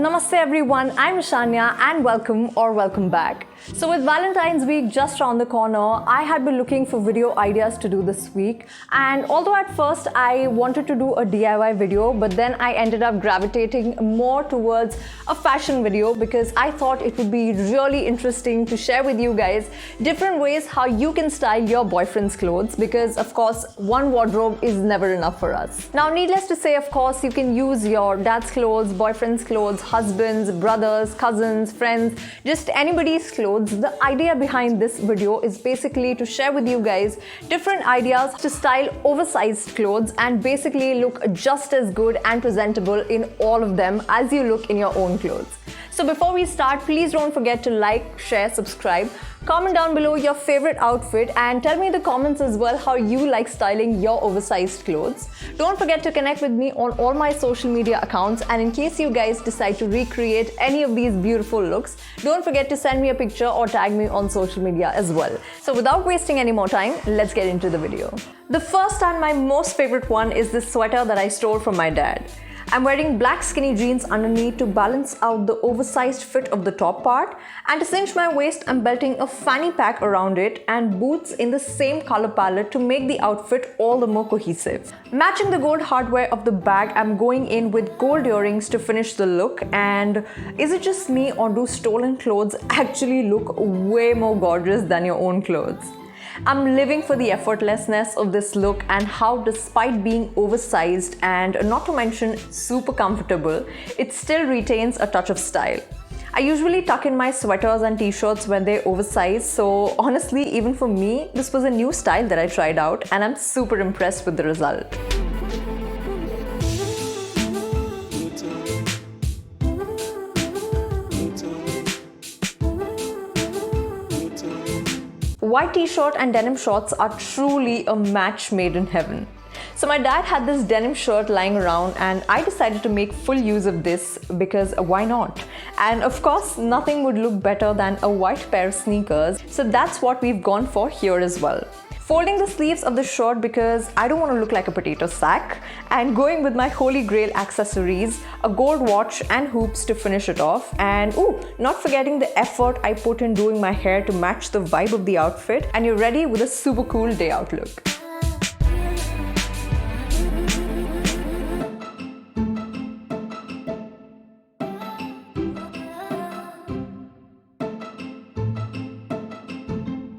Namaste everyone, I'm Ishanya and welcome back. So with Valentine's week just around the corner, I had been looking for video ideas to do this week, and although at first I wanted to do a DIY video, but then I ended up gravitating more towards a fashion video because I thought it would be really interesting to share with you guys different ways how you can style your boyfriend's clothes, because of course one wardrobe is never enough for us. Now needless to say, of course you can use your dad's clothes, boyfriend's clothes, husbands, brothers, cousins, friends, just anybody's clothes. The idea behind this video is basically to share with you guys different ideas to style oversized clothes and basically look just as good and presentable in all of them as you look in your own clothes. So before we start, please don't forget to like, share, subscribe, comment down below your favorite outfit and tell me in the comments as well how you like styling your oversized clothes. Don't forget to connect with me on all my social media accounts, and in case you guys decide to recreate any of these beautiful looks, don't forget to send me a picture or tag me on social media as well. So without wasting any more time, let's get into the video. The first and my most favorite one is this sweater that I stole from my dad. I'm wearing black skinny jeans underneath to balance out the oversized fit of the top part, and to cinch my waist I'm belting a fanny pack around it and boots in the same color palette to make the outfit all the more cohesive. Matching the gold hardware of the bag, I'm going in with gold earrings to finish the look. And is it just me, or do stolen clothes actually look way more gorgeous than your own clothes? I'm living for the effortlessness of this look and how, despite being oversized and not to mention super comfortable, it still retains a touch of style. I usually tuck in my sweaters and t-shirts when they're oversized, so honestly, even for me, this was a new style that I tried out and I'm super impressed with the result. White t-shirt and denim shorts are truly a match made in heaven. So my dad had this denim shirt lying around and I decided to make full use of this because why not? And of course, nothing would look better than a white pair of sneakers, so that's what we've gone for here as well. Folding the sleeves of the shirt because I don't want to look like a potato sack, and going with my holy grail accessories, a gold watch and hoops to finish it off, and not forgetting the effort I put in doing my hair to match the vibe of the outfit, and you're ready with a super cool day out look.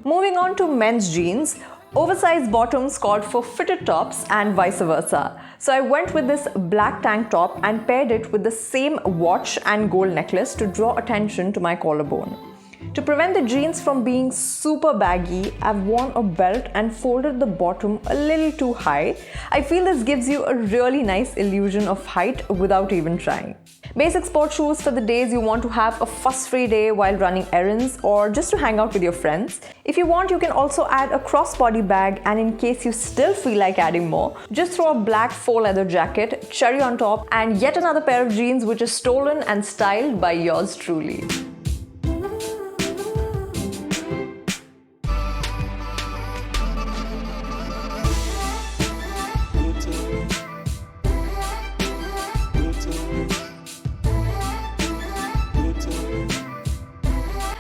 Moving on to men's jeans. Oversized bottoms called for fitted tops and vice versa. So I went with this black tank top and paired it with the same watch and gold necklace to draw attention to my collarbone. To prevent the jeans from being super baggy, I've worn a belt and folded the bottom a little too high. I feel this gives you a really nice illusion of height without even trying. Basic sport shoes for the days you want to have a fuss-free day while running errands or just to hang out with your friends. If you want, you can also add a crossbody bag, and in case you still feel like adding more, just throw a black faux leather jacket, cherry on top, and yet another pair of jeans which is stolen and styled by yours truly.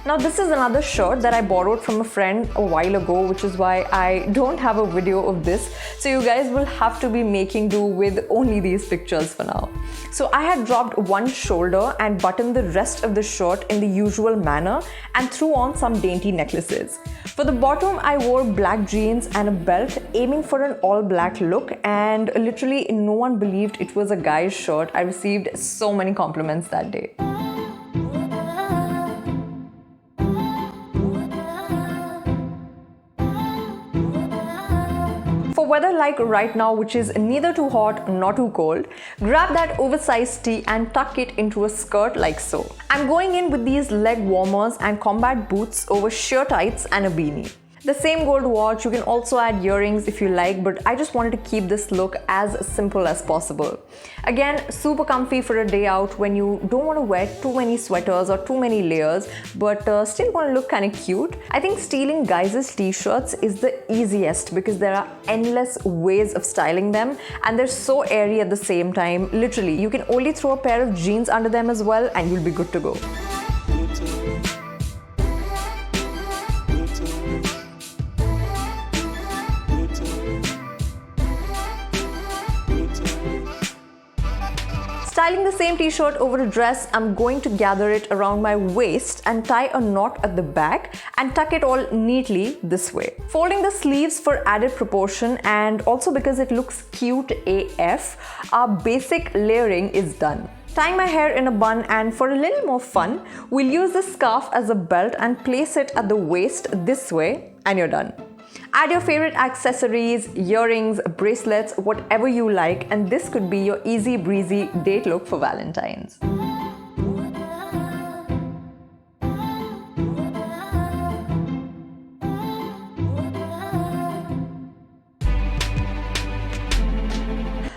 Now this is another shirt that I borrowed from a friend a while ago, which is why I don't have a video of this. So you guys will have to be making do with only these pictures for now. So I had dropped one shoulder and buttoned the rest of the shirt in the usual manner and threw on some dainty necklaces. For the bottom, I wore black jeans and a belt, aiming for an all black look, and literally no one believed it was a guy's shirt. I received so many compliments that day. For weather like right now, which is neither too hot nor too cold, grab that oversized tee and tuck it into a skirt like so. I'm going in with these leg warmers and combat boots over sheer tights and a beanie. The same gold watch. You can also add earrings if you like, but I just wanted to keep this look as simple as possible. Again, super comfy for a day out when you don't want to wear too many sweaters or too many layers, but still want to look kind of cute. I think stealing guys' t-shirts is the easiest because there are endless ways of styling them and they're so airy at the same time. Literally, you can only throw a pair of jeans under them as well and you'll be good to go. Styling the same t-shirt over a dress, I'm going to gather it around my waist and tie a knot at the back and tuck it all neatly this way. Folding the sleeves for added proportion and also because it looks cute AF, our basic layering is done. Tying my hair in a bun, and for a little more fun, we'll use the scarf as a belt and place it at the waist this way and you're done. Add your favorite accessories, earrings, bracelets, whatever you like, and this could be your easy breezy date look for Valentine's.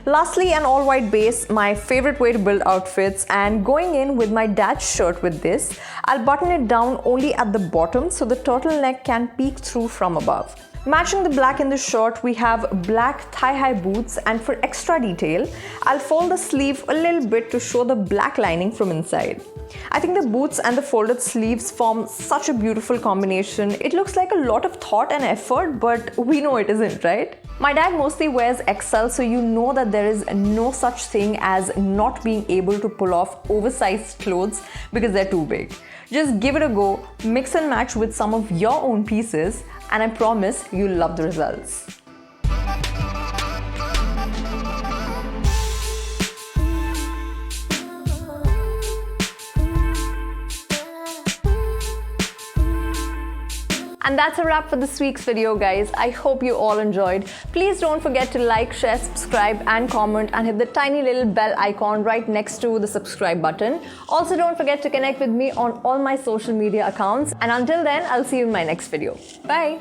Lastly, an all-white base, my favorite way to build outfits, and going in with my dad's shirt with this, I'll button it down only at the bottom so the turtleneck can peek through from above. Matching the black in the shirt, we have black thigh-high boots, and for extra detail, I'll fold the sleeve a little bit to show the black lining from inside. I think the boots and the folded sleeves form such a beautiful combination. It looks like a lot of thought and effort, but we know it isn't, right? My dad mostly wears XL, so you know that there is no such thing as not being able to pull off oversized clothes because they're too big. Just give it a go, mix and match with some of your own pieces, and I promise you'll love the results. And that's a wrap for this week's video, guys. I hope you all enjoyed. Please don't forget to like, share, subscribe and comment and hit the tiny little bell icon right next to the subscribe button. Also, don't forget to connect with me on all my social media accounts. And until then, I'll see you in my next video. Bye!